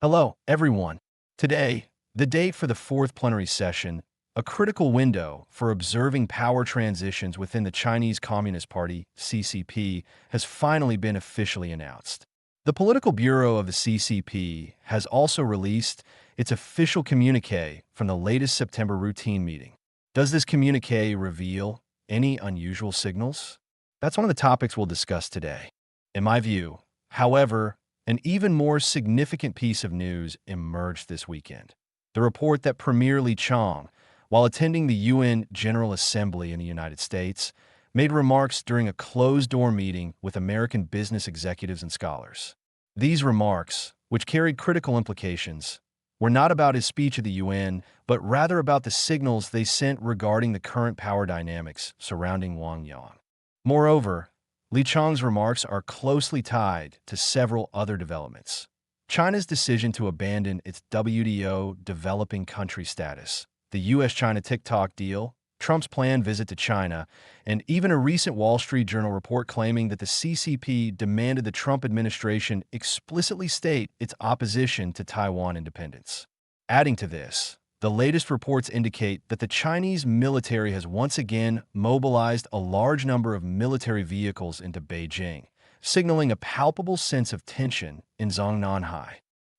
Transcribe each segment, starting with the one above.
Hello, everyone. Today, the date for the fourth plenary session, a critical window for observing power transitions within the Chinese Communist Party, CCP, has finally been officially announced. The Political Bureau of the CCP has also released its official communiqué from the latest September routine meeting. Does this communiqué reveal any unusual signals? That's one of the topics we'll discuss today. In my view, however, an even more significant piece of news emerged this weekend. The report that Premier Li Qiang, while attending the UN General Assembly in the United States, made remarks during a closed-door meeting with American business executives and scholars. These remarks, which carried critical implications, were not about his speech at the UN, but rather about the signals they sent regarding the current power dynamics surrounding Wang Yang. Moreover, Li Qiang's remarks are closely tied to several other developments. China's decision to abandon its WTO developing country status, the US-China TikTok deal, Trump's planned visit to China, and even a recent Wall Street Journal report claiming that the CCP demanded the Trump administration explicitly state its opposition to Taiwan independence. Adding to this, the latest reports indicate that the Chinese military has once again mobilized a large number of military vehicles into Beijing, signaling a palpable sense of tension in Zhongnanhai.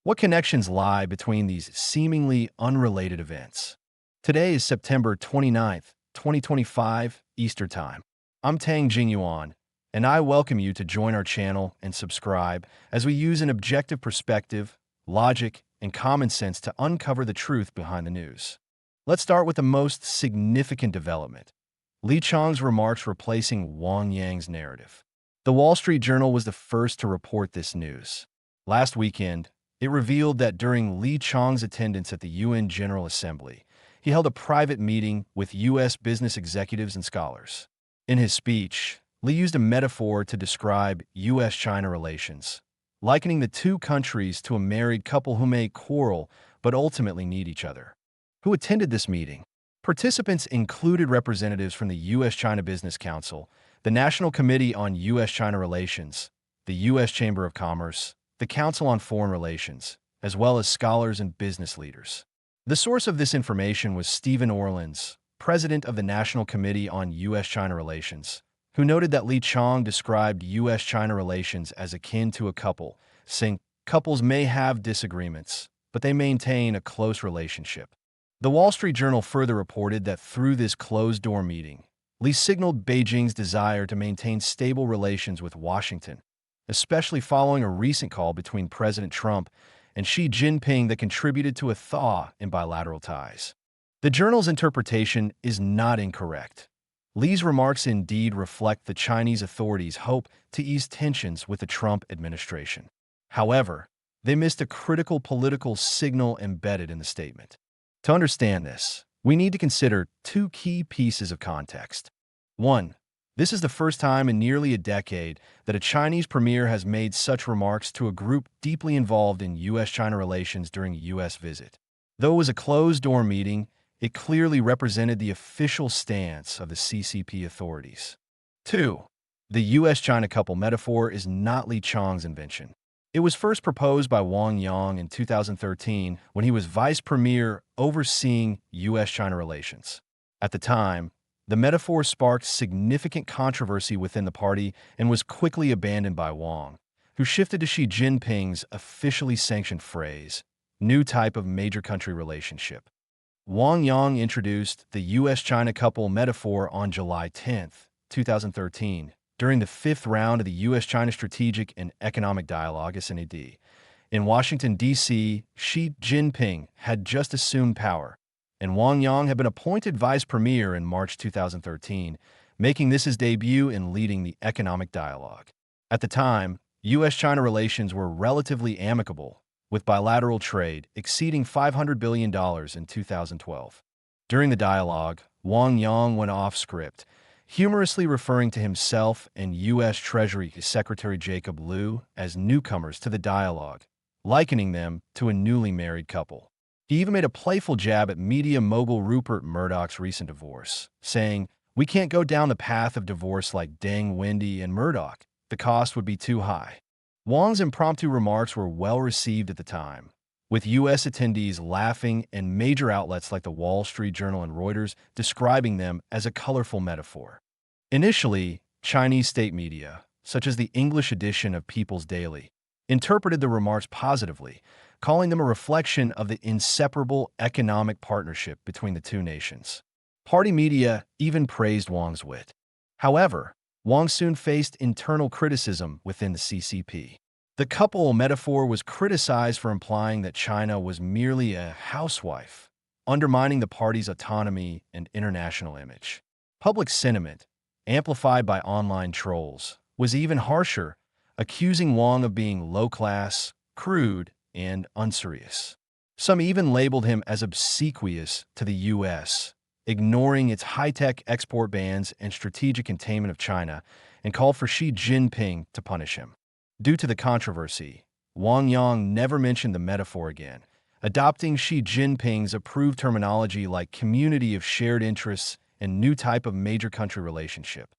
What connections lie between these seemingly unrelated events? Today is September 29th, 2025, Eastern Time. I'm Tang Jingyuan, and I welcome you to join our channel and subscribe as we use an objective perspective, logic, and common sense to uncover the truth behind the news. Let's start with the most significant development: Li Qiang's remarks replacing Wang Yang's narrative. The Wall Street Journal was the first to report this news. Last weekend, it revealed that during Li Qiang's attendance at the UN General Assembly, he held a private meeting with U.S. business executives and scholars. In his speech, Li used a metaphor to describe U.S.-China relations, likening the two countries to a married couple who may quarrel but ultimately need each other. Who attended this meeting? Participants included representatives from the U.S.-China Business Council, the National Committee on U.S.-China Relations, the U.S. Chamber of Commerce, the Council on Foreign Relations, as well as scholars and business leaders. The source of this information was Stephen Orlins, president of the National Committee on U.S.-China Relations, who noted that Li Qiang described U.S.-China relations as akin to a couple, saying couples may have disagreements, but they maintain a close relationship. The Wall Street Journal further reported that through this closed-door meeting, Li signaled Beijing's desire to maintain stable relations with Washington, especially following a recent call between President Trump and Xi Jinping that contributed to a thaw in bilateral ties. The journal's interpretation is not incorrect. Li's remarks indeed reflect the Chinese authorities' hope to ease tensions with the Trump administration. However, they missed a critical political signal embedded in the statement. To understand this, we need to consider two key pieces of context. One, this is the first time in nearly a decade that a Chinese premier has made such remarks to a group deeply involved in U.S.-China relations during a U.S. visit. Though it was a closed-door meeting, it clearly represented the official stance of the CCP authorities. 2. The U.S.-China couple metaphor is not Li Qiang's invention. It was first proposed by Wang Yang in 2013 when he was vice premier overseeing U.S.-China relations. At the time, the metaphor sparked significant controversy within the party and was quickly abandoned by Wang, who shifted to Xi Jinping's officially sanctioned phrase, new type of major country relationship. Wang Yang introduced the U.S.-China couple metaphor on July 10, 2013, during the fifth round of the U.S.-China Strategic and Economic Dialogue (SNAD). In Washington, D.C., Xi Jinping had just assumed power, and Wang Yang had been appointed vice premier in March 2013, making this his debut in leading the economic dialogue. At the time, U.S.-China relations were relatively amicable, with bilateral trade exceeding $500 billion in 2012. During the dialogue, Wang Yang went off script, humorously referring to himself and U.S. Treasury Secretary Jacob Lew as newcomers to the dialogue, likening them to a newly married couple. He even made a playful jab at media mogul Rupert Murdoch's recent divorce, saying, "We can't go down the path of divorce like Deng, Wendy, and Murdoch. The cost would be too high." Wang's impromptu remarks were well received at the time, with U.S. attendees laughing and major outlets like the Wall Street Journal and Reuters describing them as a colorful metaphor. Initially, Chinese state media, such as the English edition of People's Daily, interpreted the remarks positively, calling them a reflection of the inseparable economic partnership between the two nations. Party media even praised Wang's wit. However, Wang soon faced internal criticism within the CCP. The couple metaphor was criticized for implying that China was merely a housewife, undermining the party's autonomy and international image. Public sentiment, amplified by online trolls, was even harsher, accusing Wang of being low-class, crude, and unserious. Some even labeled him as obsequious to the U.S., ignoring its high-tech export bans and strategic containment of China, and called for Xi Jinping to punish him. Due to the controversy, Wang Yang never mentioned the metaphor again, adopting Xi Jinping's approved terminology like community of shared interests and new type of major country relationship.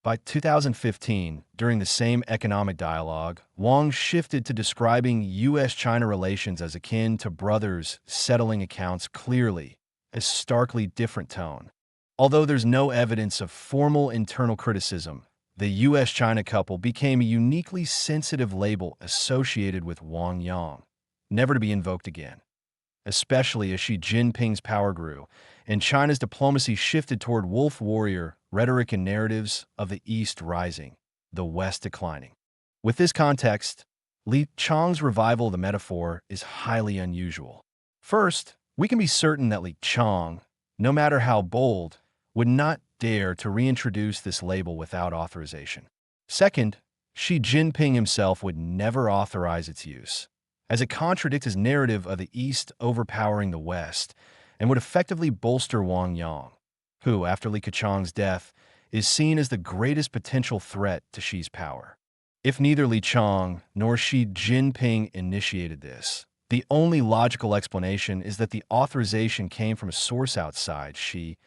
By 2015, during the same economic dialogue, Wang shifted to describing U.S.-China relations as akin to brothers settling accounts clearly, a starkly different tone. Although there's no evidence of formal internal criticism, the U.S.-China couple became a uniquely sensitive label associated with Wang Yang, never to be invoked again, especially as Xi Jinping's power grew and China's diplomacy shifted toward wolf warrior rhetoric and narratives of the East rising, the West declining. With this context, Li Qiang's revival of the metaphor is highly unusual. First, we can be certain that Li Qiang, no matter how bold, would not dare to reintroduce this label without authorization. Second, Xi Jinping himself would never authorize its use, as it contradicts his narrative of the East overpowering the West and would effectively bolster Wang Yang, who, after Li Qiang's death, is seen as the greatest potential threat to Xi's power. If neither Li Qiang nor Xi Jinping initiated this, the only logical explanation is that the authorization came from a source outside Xi,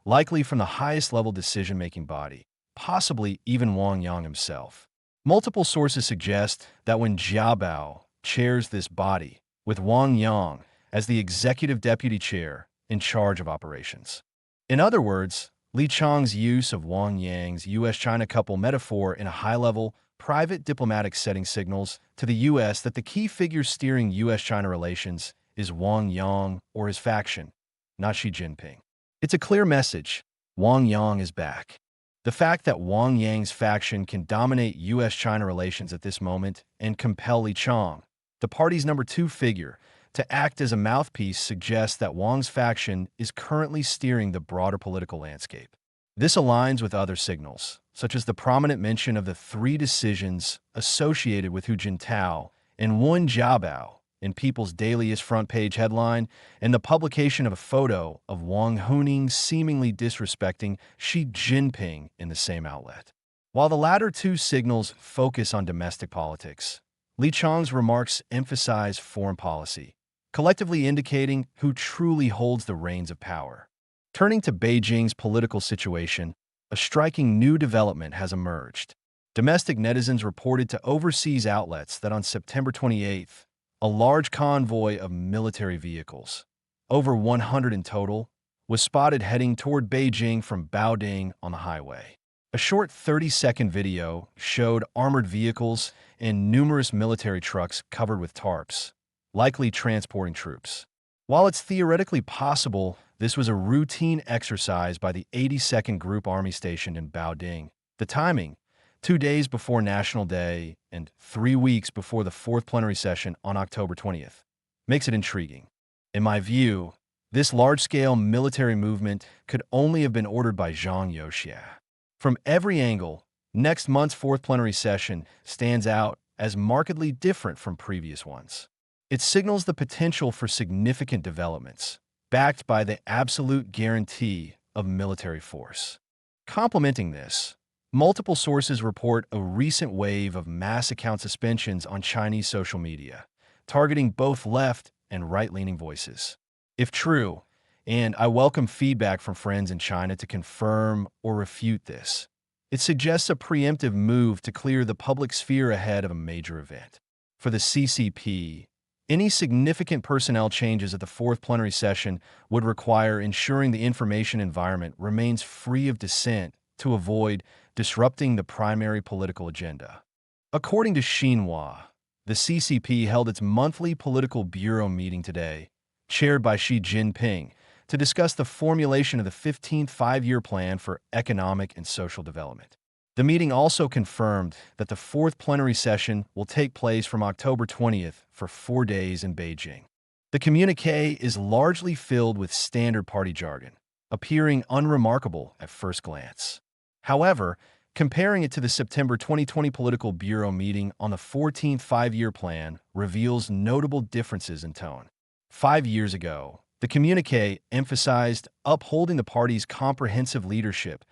likely from the highest-level decision-making body, possibly even Wang Yang himself. Multiple sources suggest that when Jiabao chairs this body, with Wang Yang as the executive deputy chair in charge of operations. In other words, Li Qiang's use of Wang Yang's U.S.-China couple metaphor in a high-level, private diplomatic setting signals to the U.S. that the key figure steering U.S.-China relations is Wang Yang or his faction, not Xi Jinping. It's a clear message. Wang Yang is back. The fact that Wang Yang's faction can dominate U.S.-China relations at this moment and compel Li Qiang, the party's number 2 figure, to act as a mouthpiece suggests that Wang's faction is currently steering the broader political landscape. This aligns with other signals, such as the prominent mention of the 3 decisions associated with Hu Jintao and Wen Jiabao in People's Daily's front-page headline, and the publication of a photo of Wang Huning seemingly disrespecting Xi Jinping in the same outlet. While the latter 2 signals focus on domestic politics, Li Qiang's remarks emphasize foreign policy, collectively indicating who truly holds the reins of power. Turning to Beijing's political situation, a striking new development has emerged. Domestic netizens reported to overseas outlets that on September 28th, a large convoy of military vehicles, over 100 in total, was spotted heading toward Beijing from Baoding on the highway. A short 30-second video showed armored vehicles and numerous military trucks covered with tarps, likely transporting troops. While it's theoretically possible this was a routine exercise by the 82nd Group Army stationed in Baoding, the timing, 2 days before National Day and 3 weeks before the Fourth Plenary Session on October 20th, makes it intriguing. In my view, this large-scale military movement could only have been ordered by Zhang Youxia. From every angle, next month's Fourth Plenary Session stands out as markedly different from previous ones. It signals the potential for significant developments, backed by the absolute guarantee of military force. Complementing this, multiple sources report a recent wave of mass account suspensions on Chinese social media, targeting both left and right-leaning voices. If true, and I welcome feedback from friends in China to confirm or refute this, it suggests a preemptive move to clear the public sphere ahead of a major event. For the CCP, Any significant personnel changes at the fourth plenary session would require ensuring the information environment remains free of dissent to avoid disrupting the primary political agenda. According to Xinhua, the CCP held its monthly political bureau meeting today, chaired by Xi Jinping, to discuss the formulation of the 15th five-year plan for economic and social development. The meeting also confirmed that the fourth plenary session will take place from October 20th for 4 days in Beijing. The communiqué is largely filled with standard party jargon, appearing unremarkable at first glance. However, comparing it to the September 2020 Political Bureau meeting on the 14th five-year plan reveals notable differences in tone. 5 years ago, the communiqué emphasized upholding the party's comprehensive leadership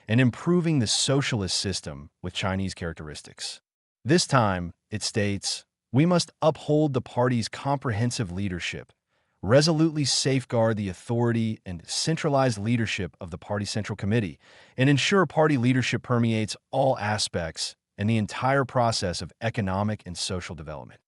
and improving the socialist system with Chinese characteristics. This time, it states, "We must uphold the party's comprehensive leadership, resolutely safeguard the authority and centralized leadership of the Party Central Committee, and ensure party leadership permeates all aspects and the entire process of economic and social development."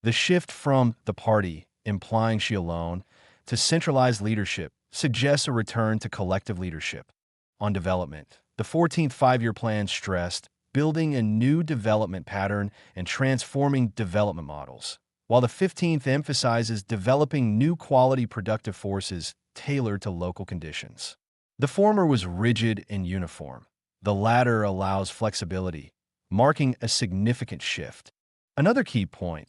The shift from the party, implying Xi alone, to centralized leadership suggests a return to collective leadership. On development, the 14th five-year plan stressed building a new development pattern and transforming development models, while the 15th emphasizes developing new quality productive forces tailored to local conditions. The former was rigid and uniform. The latter allows flexibility, marking a significant shift. Another key point,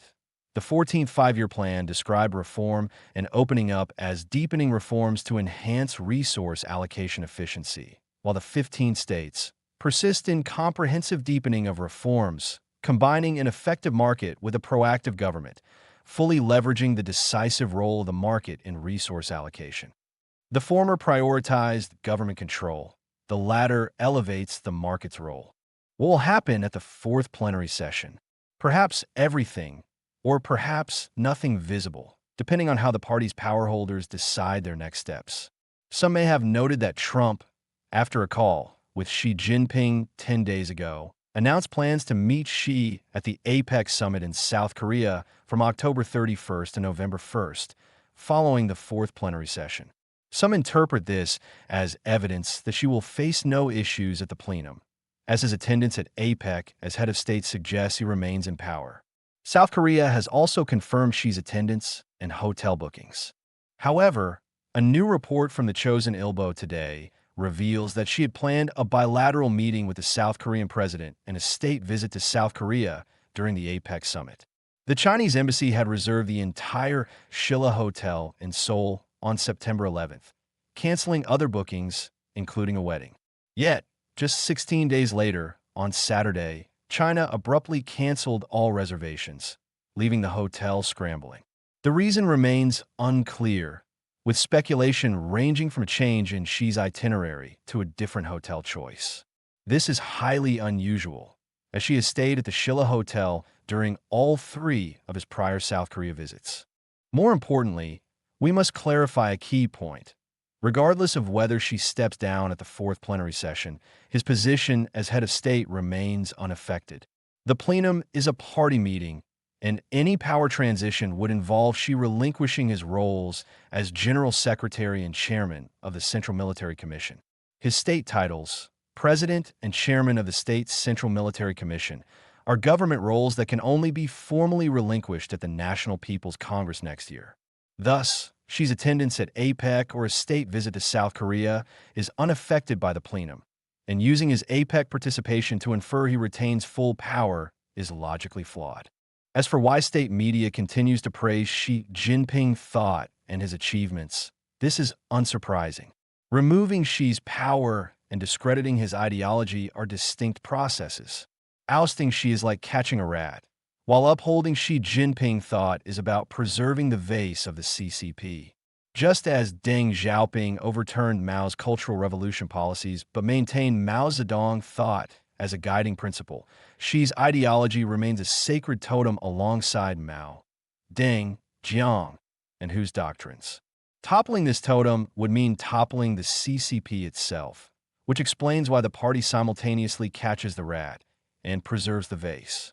the 14th five-year plan described reform and opening up as deepening reforms to enhance resource allocation efficiency, while the 15 states persist in comprehensive deepening of reforms, combining an effective market with a proactive government, fully leveraging the decisive role of the market in resource allocation. The former prioritized government control. The latter elevates the market's role. What will happen at the fourth plenary session? Perhaps everything, or perhaps nothing visible, depending on how the party's power holders decide their next steps. Some may have noted that Trump, after a call with Xi Jinping 10 days ago, announced plans to meet Xi at the APEC summit in South Korea from October 31st to November 1st, following the fourth plenary session. Some interpret this as evidence that Xi will face no issues at the plenum, as his attendance at APEC as head of state suggests he remains in power. South Korea has also confirmed Xi's attendance and hotel bookings. However, a new report from the Chosun Ilbo today reveals that Xi had planned a bilateral meeting with the South Korean president and a state visit to South Korea during the APEC summit. The Chinese embassy had reserved the entire Shilla Hotel in Seoul on September 11th, canceling other bookings, including a wedding. Yet, just 16 days later, on Saturday, China abruptly canceled all reservations, leaving the hotel scrambling. The reason remains unclear, with speculation ranging from a change in Xi's itinerary to a different hotel choice. This is highly unusual, as Xi has stayed at the Shilla Hotel during all 3 of his prior South Korea visits. More importantly, we must clarify a key point. Regardless of whether Xi steps down at the fourth plenary session, his position as head of state remains unaffected. The plenum is a party meeting, and any power transition would involve Xi relinquishing his roles as General Secretary and Chairman of the Central Military Commission. His state titles, President and Chairman of the State's Central Military Commission, are government roles that can only be formally relinquished at the National People's Congress next year. Thus, Xi's attendance at APEC or a state visit to South Korea is unaffected by the plenum, and using his APEC participation to infer he retains full power is logically flawed. As for why state media continues to praise Xi Jinping thought and his achievements, this is unsurprising. Removing Xi's power and discrediting his ideology are distinct processes. Ousting Xi is like catching a rat, while upholding Xi Jinping thought is about preserving the vase of the CCP. Just as Deng Xiaoping overturned Mao's Cultural Revolution policies but maintained Mao Zedong thought as a guiding principle, Xi's ideology remains a sacred totem alongside Mao, Deng, Jiang, and Hu's doctrines. Toppling this totem would mean toppling the CCP itself, which explains why the party simultaneously catches the rat and preserves the vase.